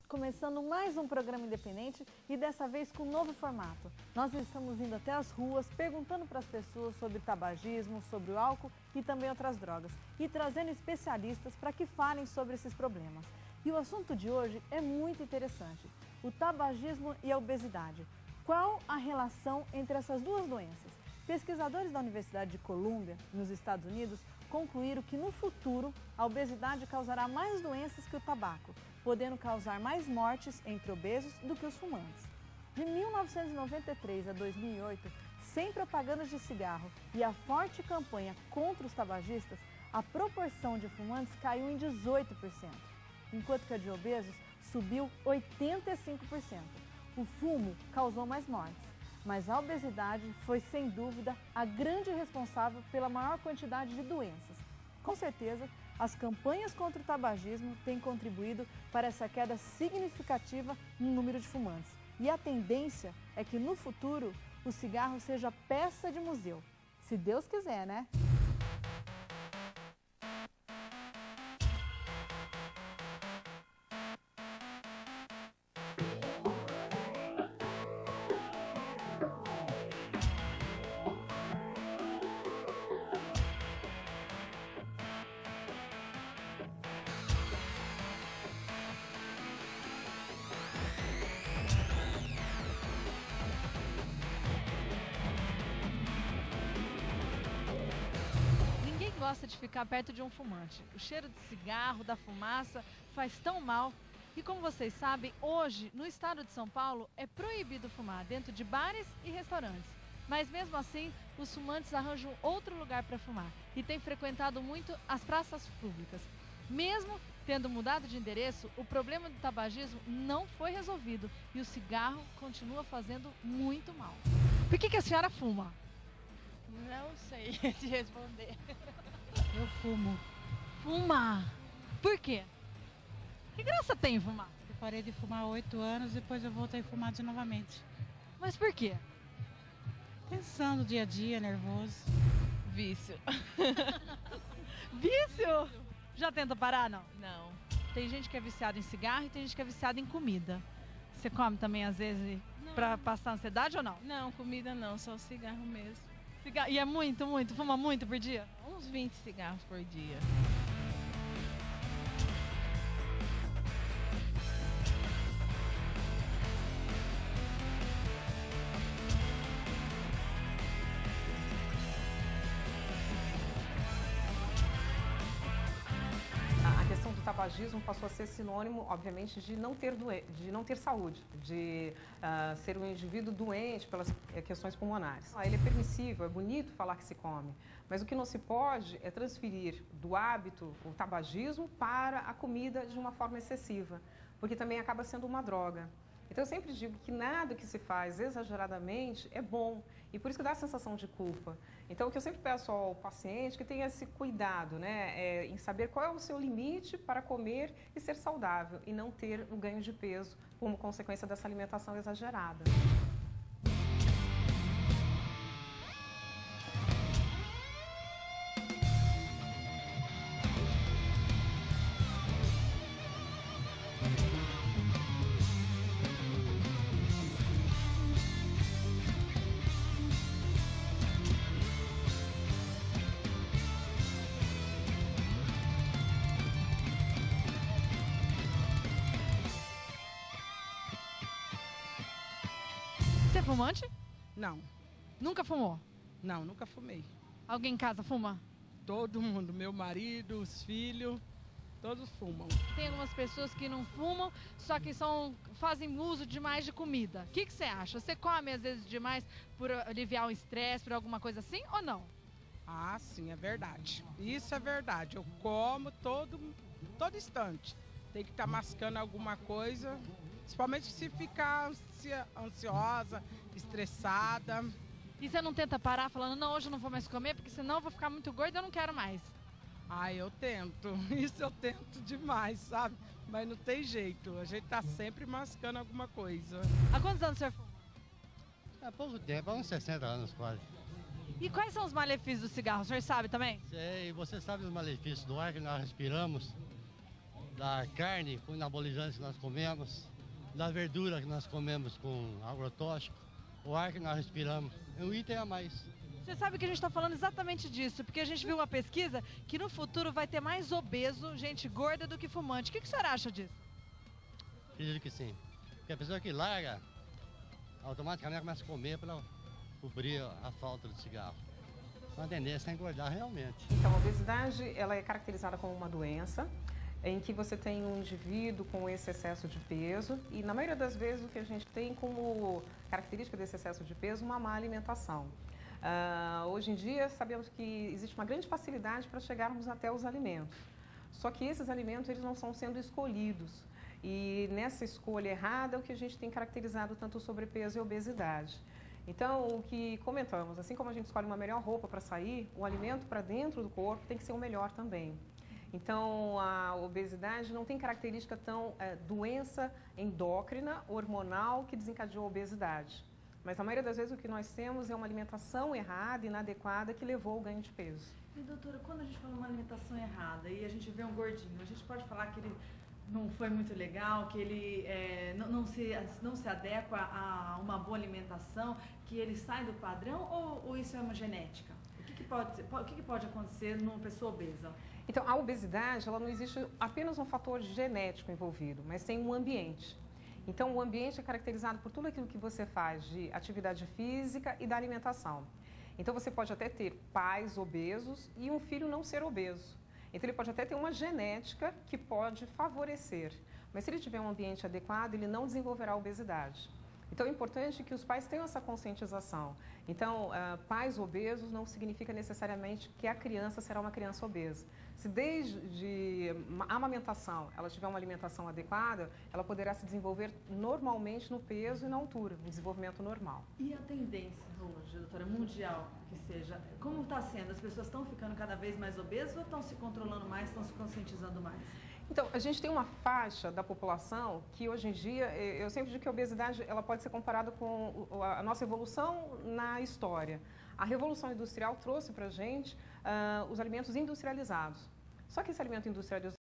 começando mais um programa independente e dessa vez com um novo formato. Nós estamos indo até as ruas, perguntando para as pessoas sobre tabagismo, sobre o álcool e também outras drogas. E trazendo especialistas para que falem sobre esses problemas. E o assunto de hoje é muito interessante. O tabagismo e a obesidade. Qual a relação entre essas duas doenças? Pesquisadores da Universidade de Colômbia, nos Estados Unidos, concluíram que no futuro a obesidade causará mais doenças que o tabaco, podendo causar mais mortes entre obesos do que os fumantes. De 1993 a 2008, sem propagandas de cigarro e a forte campanha contra os tabagistas, a proporção de fumantes caiu em 18%, enquanto que a de obesos subiu 85%. O fumo causou mais mortes. Mas a obesidade foi, sem dúvida, a grande responsável pela maior quantidade de doenças. Com certeza, as campanhas contra o tabagismo têm contribuído para essa queda significativa no número de fumantes. E a tendência é que, no futuro, o cigarro seja peça de museu. Se Deus quiser, né? Gosta de ficar perto de um fumante. O cheiro de cigarro, da fumaça, faz tão mal. E como vocês sabem, hoje, no estado de São Paulo, é proibido fumar dentro de bares e restaurantes. Mas mesmo assim, os fumantes arranjam outro lugar para fumar e têm frequentado muito as praças públicas. Mesmo tendo mudado de endereço, o problema do tabagismo não foi resolvido e o cigarro continua fazendo muito mal. Por que a senhora fuma? Não sei te responder. Eu fumo. Fuma? Por quê? Que graça tem em fumar? Eu parei de fumar há 8 anos, depois eu voltei a fumar novamente. Mas por quê? Pensando dia a dia, nervoso. Vício. Vício? Já tenta parar, não? Não. Tem gente que é viciada em cigarro e tem gente que é viciada em comida. Você come também, às vezes, pra passar ansiedade ou não? Não, comida não, só cigarro mesmo. E é muito? Fuma muito por dia? Uns 20 cigarros por dia. A questão do tabagismo passou a ser sinônimo, obviamente, de não ter saúde, de ser um indivíduo doente pelas questões pulmonares. Ele é permissível, é bonito falar que se come, mas o que não se pode é transferir do hábito, o tabagismo, para a comida de uma forma excessiva, porque também acaba sendo uma droga. Então eu sempre digo que nada que se faz exageradamente é bom e por isso que dá a sensação de culpa. Então o que eu sempre peço ao paciente é que tenha esse cuidado, né, em saber qual é o seu limite para comer e ser saudável e não ter o ganho de peso como consequência dessa alimentação exagerada. Você é fumante? Não, Nunca fumou? não, nunca fumei. Alguém em casa fuma? Todo mundo, meu marido, os filhos, todos fumam. Tem algumas pessoas que não fumam, só que fazem uso demais de comida. O que você acha? Você come às vezes demais por aliviar o estresse, por alguma coisa assim ou não? Ah, sim, é verdade. Isso é verdade. Eu como todo instante. Tem que estar mascando alguma coisa, principalmente se ficar ansiosa, estressada. E você não tenta parar falando, não, hoje eu não vou mais comer, porque senão eu vou ficar muito gorda e eu não quero mais. Ah, eu tento. Isso eu tento demais, sabe? Mas não tem jeito. A gente tá sempre mascando alguma coisa. Há quantos anos você fuma? Há pouco tempo, há uns 60 anos quase. E quais são os malefícios do cigarro? O senhor sabe também? Sei, você sabe os malefícios do ar que nós respiramos? da carne com anabolizantes que nós comemos, da verdura que nós comemos com agrotóxico, o ar que nós respiramos. É um item a mais. Você sabe que a gente está falando exatamente disso, porque a gente viu uma pesquisa que no futuro vai ter mais obeso, gente gorda do que fumante. O que o senhor acha disso? Acredito que sim. Porque a pessoa que larga, automaticamente começa a comer para cobrir a falta do cigarro. Então a tendência é engordar realmente. Então, a obesidade ela é caracterizada como uma doença em que você tem um indivíduo com esse excesso de peso e, na maioria das vezes, o que a gente tem como característica desse excesso de peso, uma má alimentação. Hoje em dia, sabemos que existe uma grande facilidade para chegarmos até os alimentos. Só que esses alimentos eles não estão sendo escolhidos. E nessa escolha errada é o que a gente tem caracterizado tanto o sobrepeso e a obesidade. Então, o que comentamos, assim como a gente escolhe uma melhor roupa para sair, o alimento para dentro do corpo tem que ser o melhor também. Então, a obesidade não tem característica tão doença endócrina, hormonal, que desencadeou a obesidade. Mas, na maioria das vezes, o que nós temos é uma alimentação errada, inadequada, que levou ao ganho de peso. E, doutora, quando a gente fala uma alimentação errada e a gente vê um gordinho, a gente pode falar que ele não foi muito legal, que ele não se adequa a uma boa alimentação, que ele sai do padrão, ou isso é uma genética? O que pode acontecer numa pessoa obesa? Então, a obesidade, ela não existe apenas um fator genético envolvido, mas tem um ambiente. Então, o ambiente é caracterizado por tudo aquilo que você faz de atividade física e da alimentação. Então, você pode até ter pais obesos e um filho não ser obeso. Então, ele pode até ter uma genética que pode favorecer. Mas, se ele tiver um ambiente adequado, ele não desenvolverá obesidade. Então, é importante que os pais tenham essa conscientização. Então, pais obesos não significa necessariamente que a criança será uma criança obesa. Se desde a amamentação ela tiver uma alimentação adequada, ela poderá se desenvolver normalmente no peso e na altura, um desenvolvimento normal. E a tendência hoje, doutora, mundial, que seja, como está sendo? As pessoas estão ficando cada vez mais obesas ou estão se controlando mais, estão se conscientizando mais? Então, a gente tem uma faixa da população que hoje em dia, eu sempre digo que a obesidade ela pode ser comparada com a nossa evolução na história. A Revolução Industrial trouxe para a gente os alimentos industrializados. Só que esse alimento industrializado